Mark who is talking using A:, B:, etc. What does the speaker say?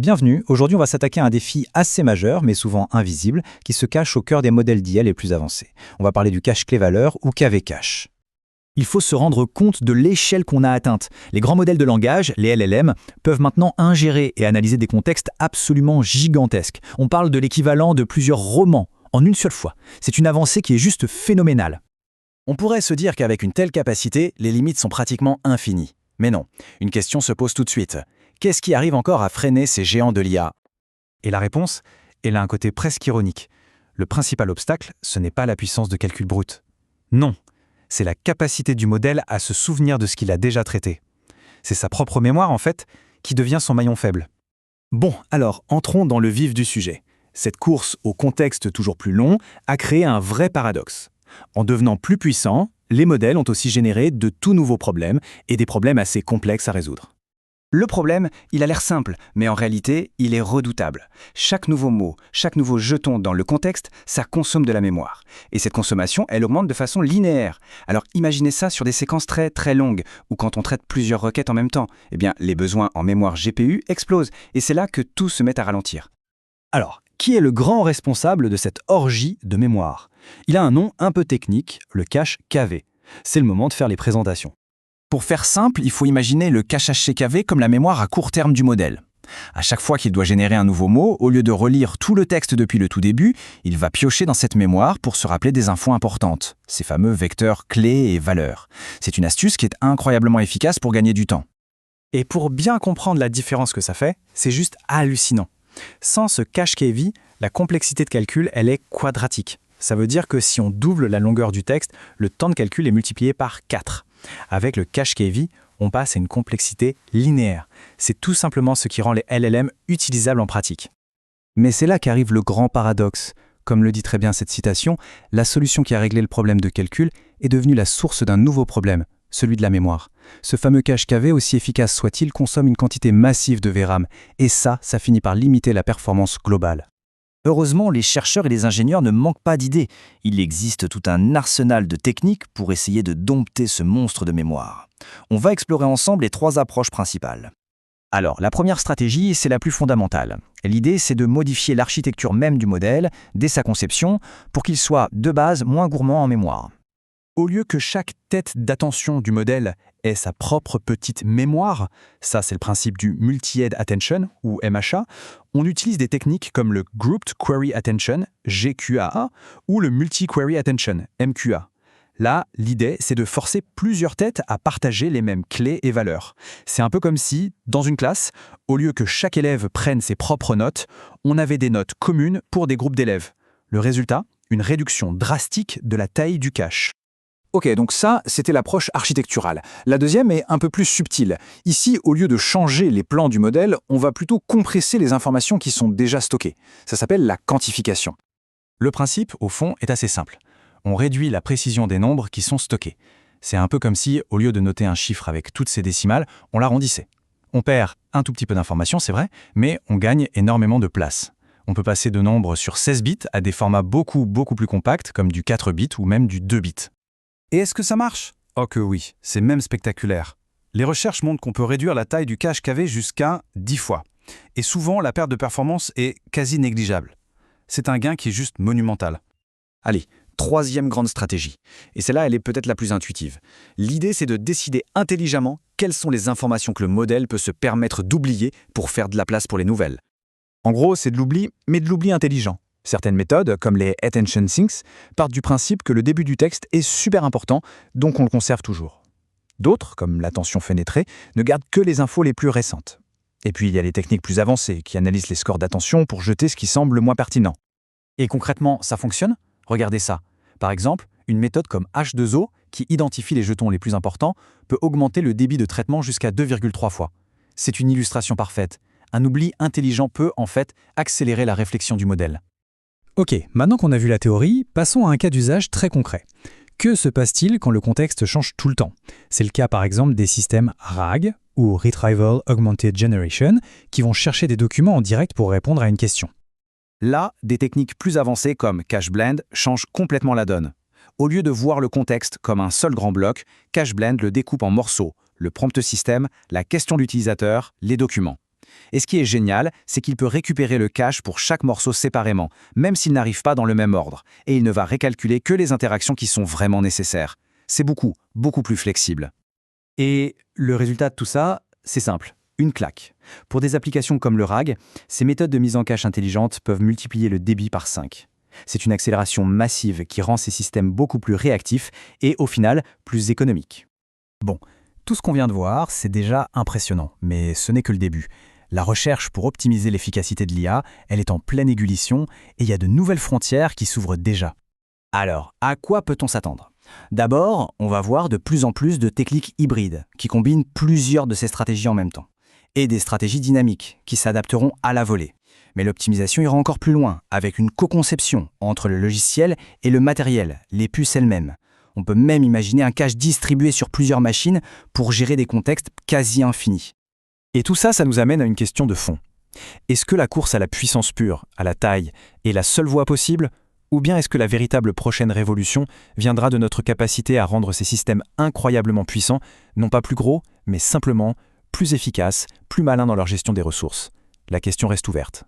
A: Bienvenue, aujourd'hui on va s'attaquer à un défi assez majeur, mais souvent invisible, qui se cache au cœur des modèles d'IA les plus avancés. On va parler du cache clé-valeur ou KV-cache. Il faut se rendre compte de l'échelle qu'on a atteinte. Les grands modèles de langage, les LLM, peuvent maintenant ingérer et analyser des contextes absolument gigantesques. On parle de l'équivalent de plusieurs romans en une seule fois. C'est une avancée qui est juste phénoménale.
B: On pourrait se dire qu'avec une telle capacité, les limites sont pratiquement infinies. Mais non, une question se pose tout de suite. Qu'est-ce qui arrive encore à freiner ces géants de l'IA?
A: Et la réponse, elle a un côté presque ironique. Le principal obstacle, ce n'est pas la puissance de calcul brute. Non, c'est la capacité du modèle à se souvenir de ce qu'il a déjà traité. C'est sa propre mémoire, en fait, qui devient son maillon faible.
B: Bon, alors, entrons dans le vif du sujet. Cette course au contexte toujours plus long a créé un vrai paradoxe. En devenant plus puissants, les modèles ont aussi généré de tout nouveaux problèmes et des problèmes assez complexes à résoudre.
C: Le problème, il a l'air simple, mais en réalité, il est redoutable. Chaque nouveau mot, chaque nouveau jeton dans le contexte, ça consomme de la mémoire. Et cette consommation, elle augmente de façon linéaire. Alors imaginez ça sur des séquences très très longues, ou quand on traite plusieurs requêtes en même temps. Eh bien, les besoins en mémoire GPU explosent, et c'est là que tout se met à ralentir.
B: Alors, qui est le grand responsable de cette orgie de mémoire? Il a un nom un peu technique, le cache KV. C'est le moment de faire les présentations. Pour faire simple, il faut imaginer le cache HCKV comme la mémoire à court terme du modèle. À chaque fois qu'il doit générer un nouveau mot, au lieu de relire tout le texte depuis le tout début, il va piocher dans cette mémoire pour se rappeler des infos importantes, ces fameux vecteurs clés et valeurs. C'est une astuce qui est incroyablement efficace pour gagner du temps.
A: Et pour bien comprendre la différence que ça fait, c'est juste hallucinant. Sans ce cache KV, la complexité de calcul, elle est quadratique. Ça veut dire que si on double la longueur du texte, le temps de calcul est multiplié par 4. Avec le cache KV, on passe à une complexité linéaire. C'est tout simplement ce qui rend les LLM utilisables en pratique. Mais c'est là qu'arrive le grand paradoxe. Comme le dit très bien cette citation, la solution qui a réglé le problème de calcul est devenue la source d'un nouveau problème, celui de la mémoire. Ce fameux cache KV, aussi efficace soit-il, consomme une quantité massive de VRAM, et ça finit par limiter la performance globale.
C: Heureusement, les chercheurs et les ingénieurs ne manquent pas d'idées. Il existe tout un arsenal de techniques pour essayer de dompter ce monstre de mémoire. On va explorer ensemble les 3 approches principales. Alors, la première stratégie, c'est la plus fondamentale. L'idée, c'est de modifier l'architecture même du modèle, dès sa conception, pour qu'il soit, de base, moins gourmand en mémoire.
B: Au lieu que chaque tête d'attention du modèle ait sa propre petite mémoire, ça c'est le principe du Multi-Head Attention ou MHA, on utilise des techniques comme le Grouped Query Attention, GQAA, ou le Multi-Query Attention, MQA. Là, l'idée, c'est de forcer plusieurs têtes à partager les mêmes clés et valeurs. C'est un peu comme si, dans une classe, au lieu que chaque élève prenne ses propres notes, on avait des notes communes pour des groupes d'élèves. Le résultat, une réduction drastique de la taille du cache.
D: Ok, donc ça, c'était l'approche architecturale. La deuxième est un peu plus subtile. Ici, au lieu de changer les plans du modèle, on va plutôt compresser les informations qui sont déjà stockées. Ça s'appelle la quantification.
A: Le principe, au fond, est assez simple. On réduit la précision des nombres qui sont stockés. C'est un peu comme si, au lieu de noter un chiffre avec toutes ses décimales, on l'arrondissait. On perd un tout petit peu d'informations, c'est vrai, mais on gagne énormément de place. On peut passer de nombres sur 16 bits à des formats beaucoup plus compacts, comme du 4 bits ou même du 2 bits.
B: Et est-ce que ça marche? Oh que oui, c'est même spectaculaire. Les recherches montrent qu'on peut réduire la taille du cache KV jusqu'à 10 fois. Et souvent, la perte de performance est quasi négligeable. C'est un gain qui est juste monumental.
C: Allez, 3e grande stratégie. Et celle-là, elle est peut-être la plus intuitive. L'idée, c'est de décider intelligemment quelles sont les informations que le modèle peut se permettre d'oublier pour faire de la place pour les nouvelles.
D: En gros, c'est de l'oubli, mais de l'oubli intelligent. Certaines méthodes, comme les attention sinks, partent du principe que le début du texte est super important, donc on le conserve toujours. D'autres, comme l'attention fénétrée, ne gardent que les infos les plus récentes. Et puis il y a les techniques plus avancées qui analysent les scores d'attention pour jeter ce qui semble le moins pertinent.
A: Et concrètement, ça fonctionne? Regardez ça. Par exemple, une méthode comme H2O, qui identifie les jetons les plus importants, peut augmenter le débit de traitement jusqu'à 2,3 fois. C'est une illustration parfaite. Un oubli intelligent peut, en fait, accélérer la réflexion du modèle. Ok, maintenant qu'on a vu la théorie, passons à un cas d'usage très concret. Que se passe-t-il quand le contexte change tout le temps? C'est le cas par exemple des systèmes RAG ou Retrieval Augmented Generation qui vont chercher des documents en direct pour répondre à une question.
B: Là, des techniques plus avancées comme CacheBlend changent complètement la donne. Au lieu de voir le contexte comme un seul grand bloc, CacheBlend le découpe en morceaux, le prompt system, la question d'utilisateur, les documents. Et ce qui est génial, c'est qu'il peut récupérer le cache pour chaque morceau séparément, même s'il n'arrive pas dans le même ordre. Et il ne va récalculer que les interactions qui sont vraiment nécessaires. C'est beaucoup, beaucoup plus flexible. Et le résultat de tout ça, c'est simple, une claque. Pour des applications comme le RAG, ces méthodes de mise en cache intelligente peuvent multiplier le débit par 5. C'est une accélération massive qui rend ces systèmes beaucoup plus réactifs et, au final, plus économiques.
A: Bon, tout ce qu'on vient de voir, c'est déjà impressionnant, mais ce n'est que le début. La recherche pour optimiser l'efficacité de l'IA, elle est en pleine ébullition et il y a de nouvelles frontières qui s'ouvrent déjà.
B: Alors, à quoi peut-on s'attendre ? D'abord, on va voir de plus en plus de techniques hybrides qui combinent plusieurs de ces stratégies en même temps. Et des stratégies dynamiques qui s'adapteront à la volée. Mais l'optimisation ira encore plus loin, avec une co-conception entre le logiciel et le matériel, les puces elles-mêmes. On peut même imaginer un cache distribué sur plusieurs machines pour gérer des contextes quasi infinis.
A: Et tout ça, ça nous amène à une question de fond. Est-ce que la course à la puissance pure, à la taille, est la seule voie possible ? Ou bien est-ce que la véritable prochaine révolution viendra de notre capacité à rendre ces systèmes incroyablement puissants, non pas plus gros, mais simplement plus efficaces, plus malins dans leur gestion des ressources ? La question reste ouverte.